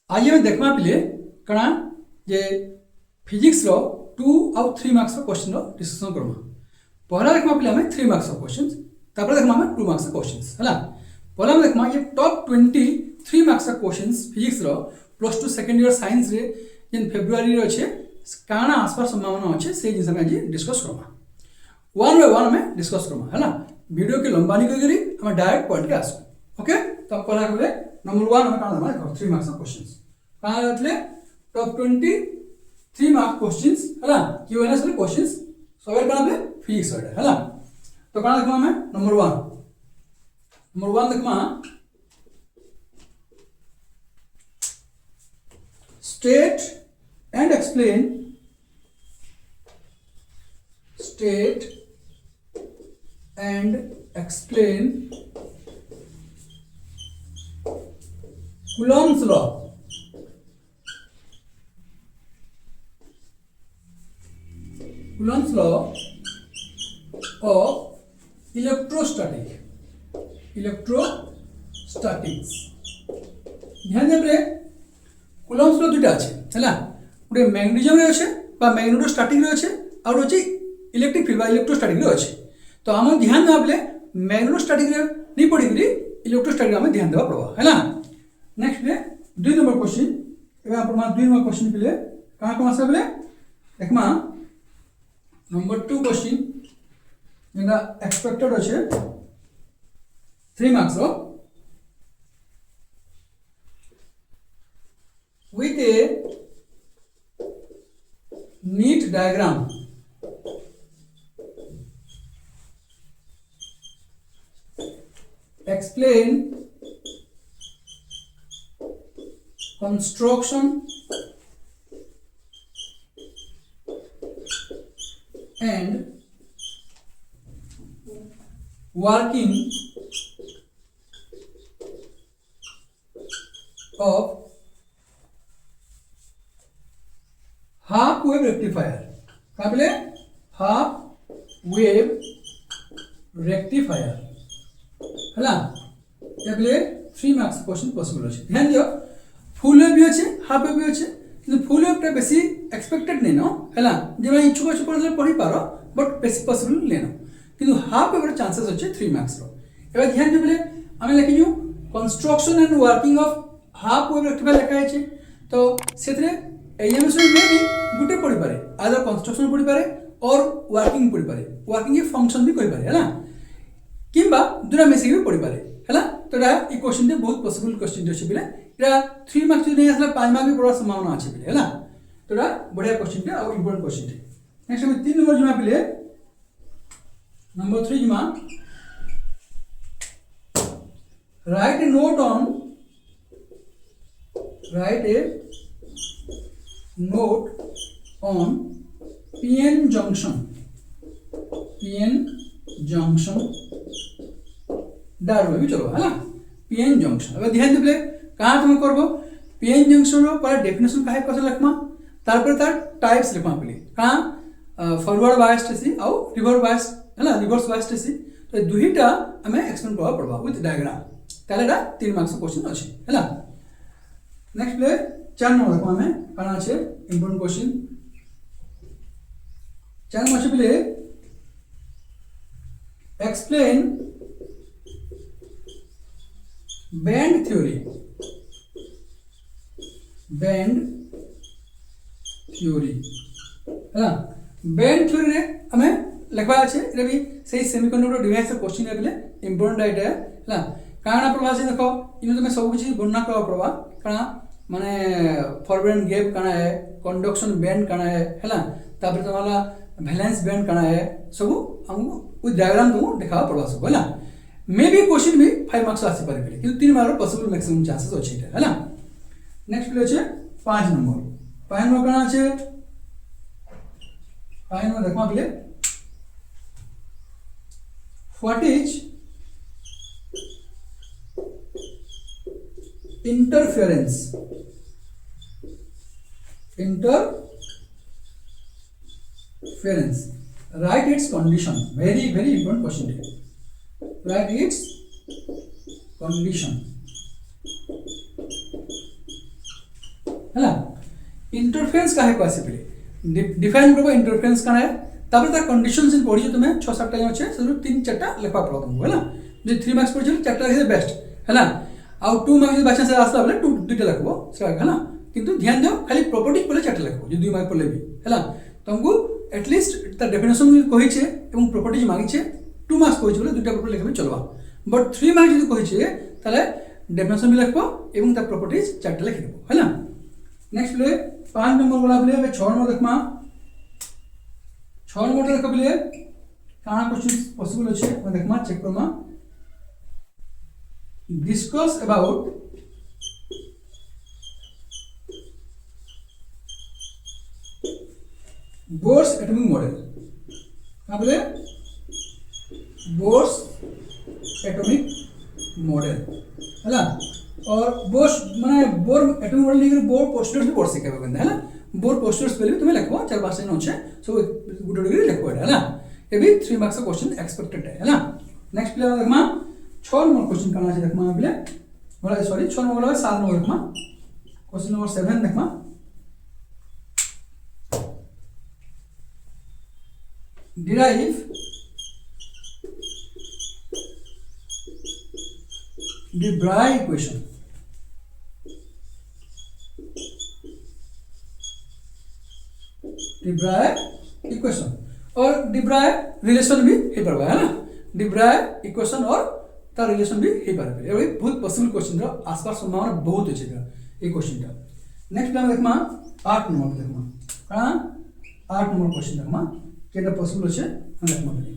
आज आम देखा पे कणा जे फिजिक्स रो 2 आउ 3 मार्क्स क्वेश्चन डिस्कसन करमा। पहला देखा पे आम 3 मार्क्स क्वेश्चन, तापर देखा आम 2 मार्क्स क्वेश्चन है। पहला देखा ये टॉप 20 3 मार्क्स क्वेश्चन फिजिक्स रो +2 सेकेंड ईयर साइंस रे जेन फेब्रुआरी रे अच्छे काଣା आसबार संभावना अच्छे से जिन आज discuss Karma. One by one आम डिस्कस करमा है। वीडियो के लंबा नहीं करी आम डायरेक्ट पॉइंट के आसू। ओके, तो पहला कले नंबर 1 आम काଣା देखो 3 मार्क्स क्वेश्चन काले टॉप 20 3 मार्क्स क्वेश्चंस है क्यूएनएस क्वेश्चंस सब काना फिजिक्स है। तो काना देखमा हमें number 1 देखमा state and explain Coulomb's law of electrostatics। ध्यान देबे Coulomb's law दुटा আছে हैला, गोटे मैग्नेटिज्म रे আছে বা मैग्नेटोस्टैटिक रे আছে और होची इलेक्ट्रिक फील्ड बा इलेक्ट्रोस्टैटिक रे আছে। तो हम ध्यान देबे मैग्नेटोस्टैटिक रे नहीं पड़ी करी इलेक्ट्रोस्टैटिक में ध्यान देबा पड़बा हैला। नेक्स्ट पे 2 नंबर क्वेश्चन एबे आपण 2 नंबर क्वेश्चन पे कहां कहां से बोले देखमा नंबर 2 क्वेश्चन जेना एक्सपेक्टेड আছে 3 मार्क्स रो with a neat diagram explain construction and working of half wave rectifier क्या बोले हाफ वेव रेक्टिफायर है ना। ये बोले 3 मार्क्स क्वेश्चन पॉसिबल अच्छे। ध्यान दियो फुल वेव भी अच्छे हाफ वेव भी अच्छे कि फुल वेव टा बेसी एक्सपेक्टेड नहीं नो है ना, जे मैं इच्छुक अच्छे पढ़ले पढ़ी पारो बट बेसी पॉसिबल नहीं नो किंतु हाफ वेव रे चांसेस अच्छे 3 मार्क्स रो। एबे ध्यान दे बोले आमे लिखिजु construction and working of half wave rectifier लिखा है। तो सेतरे एएमएस में भी गुटे पढ़ी पारे आदर कंस्ट्रक्शन पढ़ी पारे और वर्किंग पढ़ी पारे, वर्किंग के फंक्शन भी करि पारे है ना, किंबा दुरा मिसिक भी पढ़ी पारे है ना। तो एटा ई क्वेश्चन दे बहुत पॉसिबल क्वेश्चन अछि बिले एटा 3 मार्क्स नहीं आसला 5 मार्क्स भी पड़वा संभावना अछि बिले है ना। तो एटा बढ़िया क्वेश्चन दे और इंपोर्टेंट क्वेश्चन दे। नेक्स्ट हम 3 नंबर जमा बिले नंबर 3 जमा write a note on PN junction डार में भी चलो है ना। PN जंक्शन अब ध्यान देबले कहां तुम करबो PN जंक्शन रो पर डेफिनेशन काहे कसे लिखमा तार पर तार टाइप्स लिखमा पली कहां फॉरवर्ड बायस्ड सी और रिवर्स बायस्ड है ना, रिवर्स बायस्ड सी। तो दुहीटा हमें एक्सप्लेन करबा पड़बा विथ डायग्राम तालेडा 3 मार्क्स क्वेश्चन अछि है ना। नेक्स्ट प्ले 4 नंबर को हमें काना আছে इंपोर्टेंट क्वेश्चन 4 नंबर पे एक्सप्लेन बैंड थ्योरी है ना। बैंड थ्योरी रे हमें लिखवा আছে रे भी सही सेमीकंडक्टर डिवाइस रे क्वेश्चन है बोले इंपोर्टेंट आइडिया है ना। काना प्रभा से देखो इनो तुम्हें सब कुछ गणना करबा पड़बा काना माने फॉरवर्ड गैप काना है, कंडक्शन बैंड काना है ना, तापर तुम्हारा वैलेंस बैंड काना है सब हमको उस डायग्राम तुमको दिखावा पड़बा सब है ना। मे बी क्वेश्चन भी 5 मार्क्स आसी पारे किंतु 3 मार्क पॉसिबल मैक्सिमम चांसेस अछि है ना। नेक्स्ट प्ले আছে 5 नंबर काना আছে 5 नंबर देखमा प्ले what is interference write its condition। very important question here। write its condition है इंटरफेरेंस काहे को आसी पे डिफाइन करबो इंटरफेरेंस काना है तापर ता कंडीशंस इन पढी तुमे 6 7 टा अछि से 3 4 टा लिखबा पड़ो तुमको है जे 3 मार्क्स पढी 4 टा लिखे बेस्ट है आ 2 मार्क्स बाचा से आसला बेले 2 टा लिखबो से है किंतु ध्यान दियो खाली प्रॉपर्टी पले 4 टा लिखबो जे 2 मार्क पले भी है तुमको एटलिस्ट ता डेफिनेशन कहि छे एवं प्रॉपर्टीज मांगी छे 2 मार्क्स कहि छे बोले 2 टा प्रॉपर्टी लिखबे चलबा बट 3 मार्क्स যদি কই ছে তাহলে ডেফিনেশন भी লিখবো এবং তার প্রপার্টিজ চারটা লিখে দেব है नेक्स्ट ले 5 नंबर वाला बोले 6 नंबर देखमा 6 नंबर देख बोले काना क्वेश्चन पॉसिबल আছে मैं देखमा चेक करमा discuss about Bohr's atomic model का बोले बोर्स एटॉमिक मॉडल है और बोर्स माने बोर एटॉमिक मॉडल लिखे बोर पोस्टर्स भी पढ़ सके है बोर पोस्टर्स पहले तुम्हें लिखो 4-5 लाइन अच्छे सो गुड डिग्री लिखो है ये भी 3 मार्क्स का क्वेश्चन एक्सपेक्टेड है नेक्स्ट प्ले देखमा 6 नंबर क्वेश्चन करना है देखमा प्ले बोला सॉरी 6 नंबर वाला 7 नंबर देखमा क्वेश्चन नंबर 7 देखमा derive the Bragg equation और डी ब्राग रिलेशन भी हे परबा है डी ब्राग इक्वेशन और तार रिलेशन भी हे परबा ये बहुत पॉसिबल क्वेश्चन रो आसपास संभावना बहुत अछि ये क्वेश्चन टा नेक्स्ट टाइम देखमा 8 नंबर देखमा हां 8 नंबर क्वेश्चन देखमा केटा पॉसिबल अछि हम देखमा पहले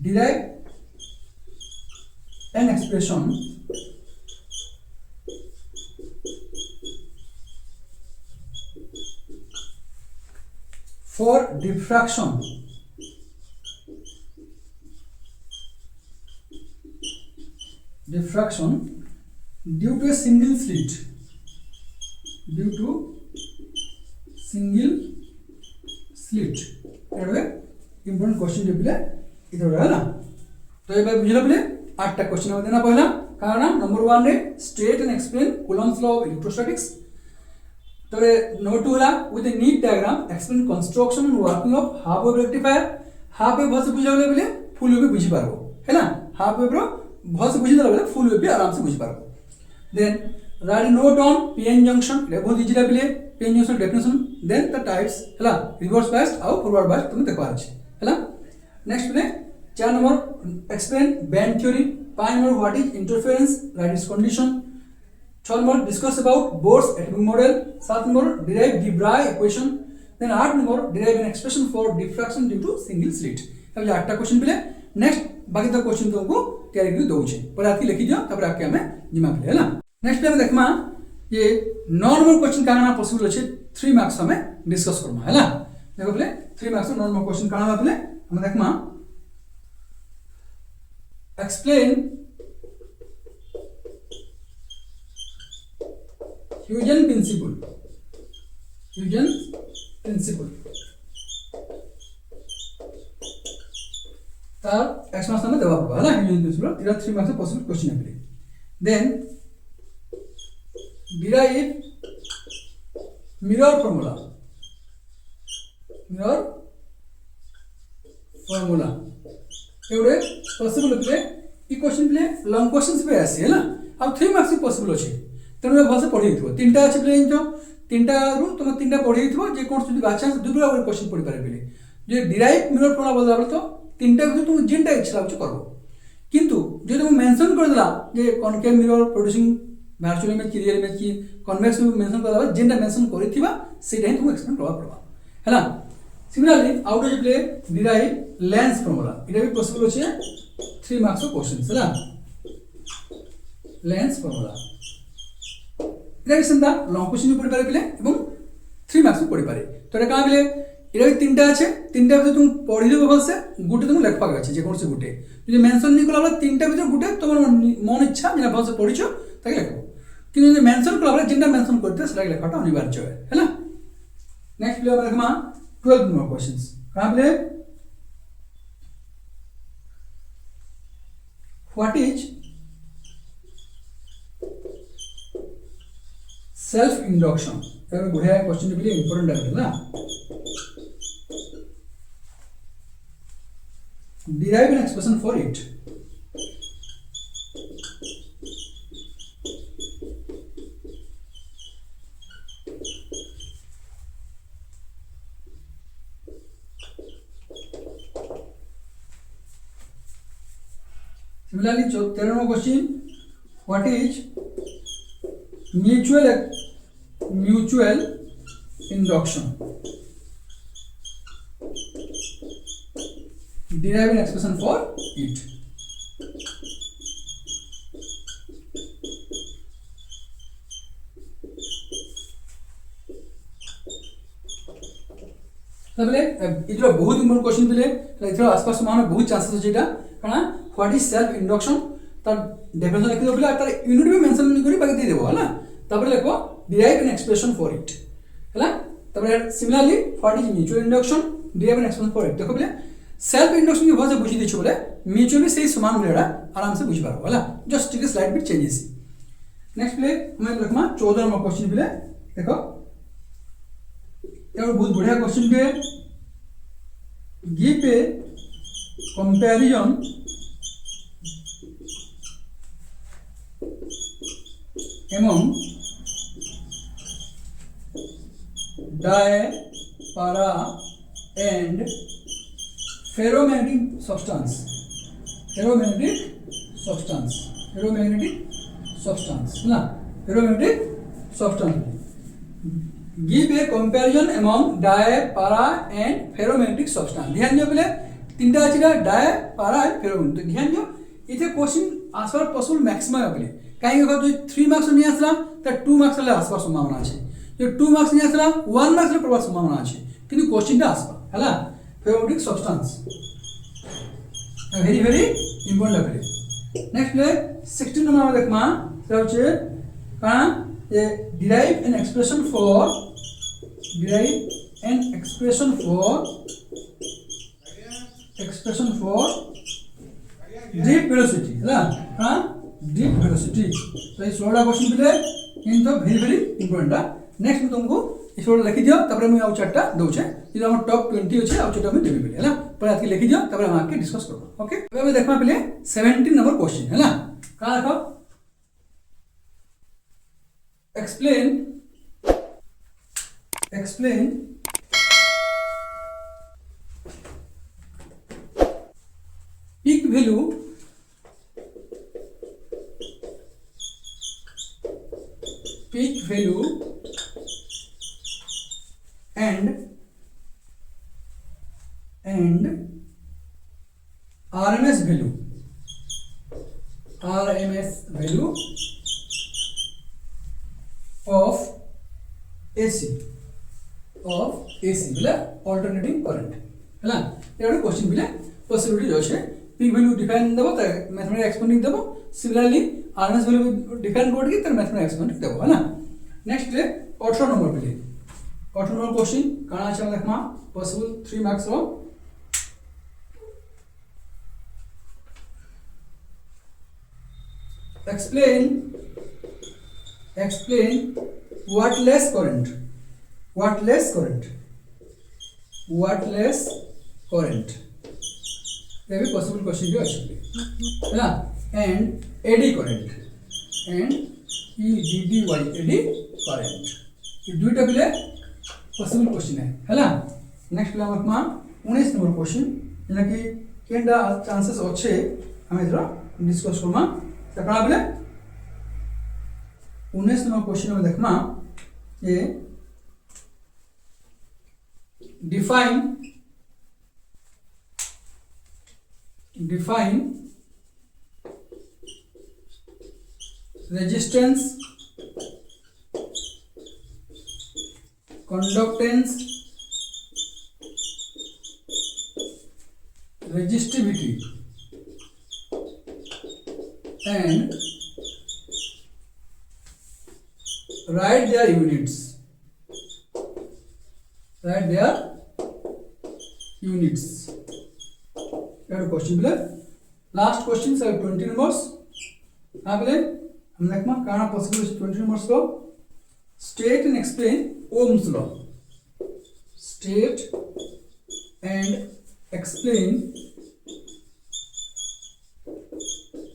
derive an expression for diffraction due to a single slit important question है इधर है तो ये बार बुझला बोले 8 टा क्वेश्चन हम देना पहला कारण नंबर 1 रे state and explain Coulomb's law of electrostatics तो रे नंबर 2 ला with a neat diagram explain construction and working of half wave rectifier half wave भस बुझा बोले फुल वेव भी बुझी पारबो है हाफ वेव रो भस बुझी देला बोले फुल वेव भी आराम से बुझी पारबो then write note on PN junction ले बहुत इजी बोले PN junction definition then the types है रिवर्स बायस्ड और फॉरवर्ड बायस्ड तुम देखबा अछि है नेक्स्ट बोले 4 number explain band theory 5 number what is interference write its condition 6 number discuss about Bohr's atomic model 7 number derive the Bragg equation then 8 number derive an expression for diffraction due to single slit अब 8 टा question मिले next बाकी the question तुमको तैयारी कर दउ छे पर आके लिखि दियो तब आके हमें जिमा पे हैला नेक्स्ट टाइम देखमा ये 9 नंबर क्वेश्चन काना पॉसिबल अछि 3 मार्क्स हमें डिस्कस करमा हैला देखो पहले 3 मार्क्स 9 नंबर क्वेश्चन काना पहले हम देखमा explain Huygens principle तार एक्सप्लेनेशन में देवा पड़बा है Huygens principle इरा 3 मार्क्स पॉसिबल क्वेश्चन है देन derive mirror formula एवढे पॉसिबल होते ई क्वेश्चन प्ले लॉन्ग क्वेश्चंस पे आसी है अब 3 मार्क्स पॉसिबल अछि तेनु भलसे पढि दिथो तीनटा अछि प्ले जो तीनटा रु तुम तीनटा पढि दिथो जे कोन सुदी बाचा दुबरा क्वेश्चन पढि पारे बेले जे डिराइव मिरर फॉर्मुला बदला तो तीनटा भी तुम जेनटा इच्छा लाग करबो किंतु जे तुम मेंशन कर दिला जे concave mirror producing virtual image की रियल इमेज की कन्वेक्स में मेंशन कर दिला जेनटा मेंशन करिथिबा सेटा ही तुम एक्सप्लेन करबा पड़बा हैला similarly out of play derive lens formula इटा भी पॉसिबल होचे 3 मार्क्स ऑफ क्वेश्चंस हैला लेंस फॉर्मूला इटा भी संदा लॉन्ग क्वेश्चन भी पढ़ि पारे पिले एवं 3 मार्क्स पढ़ि पारे तो एटा का बिले इटा भी तीनटा আছে तीनटा ভিতর তুমি পড়ি দেব বলছে গুটে তুমি লেখবা আছে যে কোনসে গুটে যদি মেনশন নি কলা তিনটা ভিতর গুটে তোমার মন ইচ্ছা যেটা বলছে পড়িছো তাকে লেখো कि मेंशन कला जिनटा मेंशन करते सेटा लेखाटा अनिवार्य है ना। नेक्स्ट प्ले देखमा 12 नंबर क्वेश्चंस कहां play what is self induction. यार बढ़िया क्वेश्चन भी इंपोर्टेंट है ना। Derive an expression for it. Similarly, 13 question, what is mutual induction? Derive an expression for it. तबले इतरो बहुत इंपोर्टेंट क्वेश्चन बिले इतरो आसपास मान बहुत चांसेस अछि एटा काना व्हाट इज सेल्फ इंडक्शन तार डेफिनेशन लिखि दो बिले तार यूनिट भी मेंशन नहीं करी बाकी दे देबो हला। तबले लिखो derive an expression for it हला। तबले similarly what is mutual induction derive an expression for it. देखो बिले सेल्फ इंडक्शन के भाषा बुझी दिछु बोले म्यूचुअली सही समान बोलेडा आराम से बुझी पारबो हला। Just tick slide bit changes. Next play हम रखमा 14 नंबर क्वेश्चन बिले देखो यार बहुत बढ़िया क्वेश्चन पे give a comparison among dye, para and ferromagnetic substance. ना ferromagnetic substance. Give a comparison among dye, para and ferromagnetic substance. ध्यान दियो पहले तीनटा अछि dye, para and ferromagnetic। तो ध्यान दियो इथे क्वेश्चन आंसर पॉसिबल मैक्सिमम है पहले कहीं अगर जो 3 मार्क्स नहीं आसला तो 2 मार्क्स ले आसपास संभावना আছে। जो 2 मार्क्स नहीं आसला 1 मार्क्स ले प्रभाव संभावना আছে কিন্তু क्वेश्चनটা আসবা हैला। ferromagnetic substance very very important है। नेक्स्ट ले 16 नंबर देखमा সেটা হচ্ছে কারণ যে derive an expression for deep velocity है ना। deep velocity तो ये 16 क्वेश्चन बिले इन तो वेरी वेरी इंपोर्टेंट। नेक्स्ट में तुमको ये 16 लिखि दियो तबरे मैं आउ चारटा दउछे जे हम टॉप 20 अछि आउ चारटा में देबे बिले है ना। पर आज के लिखि दियो तबरे हम आके डिस्कस करबो। ओके अब देखमा पहले 17 नंबर क्वेश्चन है ना। का देखो explain peak value and RMS value of AC मतलब alternating current है ना। ये क्वेश्चन बिले पॉसिबिलिटी जो है पीक वैल्यू डिफाइन देबो त मैथमेटिक्स एक्सप्लेन देबो। Similarly RMS value define code की त मैथमेटिक्स एक्सप्लेन देबो है ना। नेक्स्ट ले 18 नंबर बिले 18 नंबर क्वेश्चन काना छै देखमा पॉसिबल 3 मार्क्स रो explain wattless current ये भी पॉसिबल क्वेश्चन जो अच्छी है ना। And eddy current eddy current ये दुईटा बिले पॉसिबल क्वेश्चन है ना। नेक्स्ट बिले हम 19 नंबर क्वेश्चन जेना कि केनडा चांसेस अच्छे हम इधर डिस्कस करमा तकरा बिले 19 नंबर क्वेश्चन में देखमा ये define resistance, conductance, resistivity and write their units. Write their units. That question below. Last question sir 20 numbers. यहाँ पे हम देखमा काना possible 20 numbers को state and explain Ohm's law. State and explain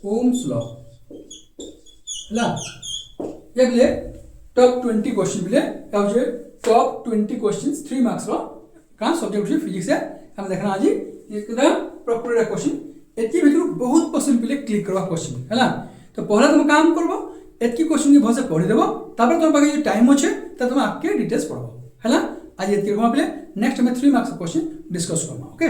Ohm's law. ହେଲା ये बिले टॉप 20 क्वेश्चन बिले क्या हो टॉप 20 क्वेश्चंस 3 मार्क्स रो का सब्जेक्ट फिजिक्स है हम देखना आज एकदम प्रॉपर क्वेश्चन एति भितर बहुत क्वेश्चन बिले क्लिक करवा क्वेश्चन हैला तो पहला तुम काम करबो एति क्वेश्चन के भसे पढ़ी देबो तापर तुम बाकी जो टाइम अछि त तुम आके डिटेल्स पढ़बो हैला आज एति हम बिले नेक्स्ट में 3 मार्क्स क्वेश्चन डिस्कस करबो ओके